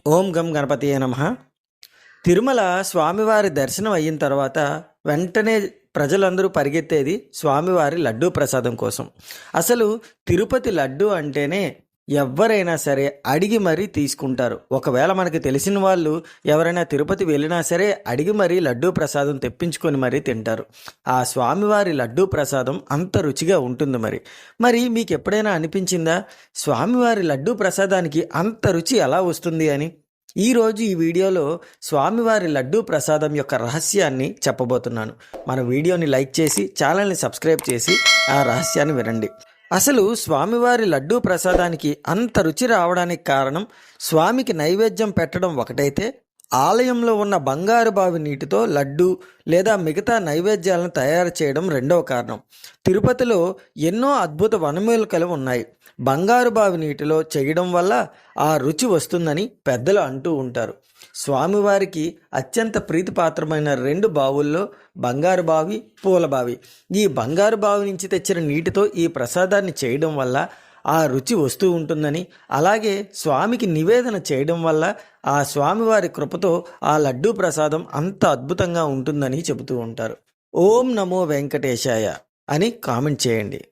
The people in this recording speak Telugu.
ఓం గం గణపతియే నమః. తిరుమల స్వామివారి దర్శనం అయిన తర్వాత వెంటనే ప్రజలందరూ పరిగెత్తేది స్వామివారి లడ్డూ ప్రసాదం కోసం. అసలు తిరుపతి లడ్డు అంటేనే ఎవరైనా సరే అడిగి మరీ తీసుకుంటారు. ఒకవేళ మనకి తెలిసిన వాళ్ళు ఎవరైనా తిరుపతి వెళ్ళినా సరే అడిగి మరీ లడ్డూ ప్రసాదం తెప్పించుకొని మరీ తింటారు. ఆ స్వామివారి లడ్డూ ప్రసాదం అంత రుచిగా ఉంటుంది. మరి మీకు ఎప్పుడైనా అనిపించిందా స్వామివారి లడ్డూ ప్రసాదానికి అంత రుచి ఎలా వస్తుంది అని? ఈరోజు ఈ వీడియోలో స్వామివారి లడ్డూ ప్రసాదం యొక్క రహస్యాన్ని చెప్పబోతున్నాను. మన వీడియోని లైక్ చేసి ఛానల్ని సబ్స్క్రైబ్ చేసి ఆ రహస్యాన్ని వినండి. అసలు స్వామివారి లడ్డూ ప్రసాదానికి అంత రుచి రావడానికి కారణం స్వామికి నైవేద్యం పెట్టడం ఒకటైతే, ఆలయంలో ఉన్న బంగారు బావి నీటితో లడ్డు లేదా మిగతా నైవేద్యాలను తయారు చేయడం రెండవ కారణం. తిరుపతిలో ఎన్నో అద్భుత వనమూలికలు ఉన్నాయి. బంగారు బావి నీటిలో చేయడం వల్ల ఆ రుచి వస్తుందని పెద్దలు అంటూ ఉంటారు. స్వామివారికి అత్యంత ప్రీతిపాత్రమైన రెండు బావుల్లో బంగారు బావి, పూల బావి. ఈ బంగారు బావి నుంచి తెచ్చిన నీటితో ఈ ప్రసాదాన్ని చేయడం వల్ల ఆ రుచి వస్తూ ఉంటుందని, అలాగే స్వామికి నివేదన చేయడం వల్ల ఆ స్వామివారి కృపతో ఆ లడ్డూ ప్రసాదం అంత అద్భుతంగా ఉంటుందని చెబుతూ ఉంటారు. ఓం నమో వెంకటేశాయ అని కామెంట్ చేయండి.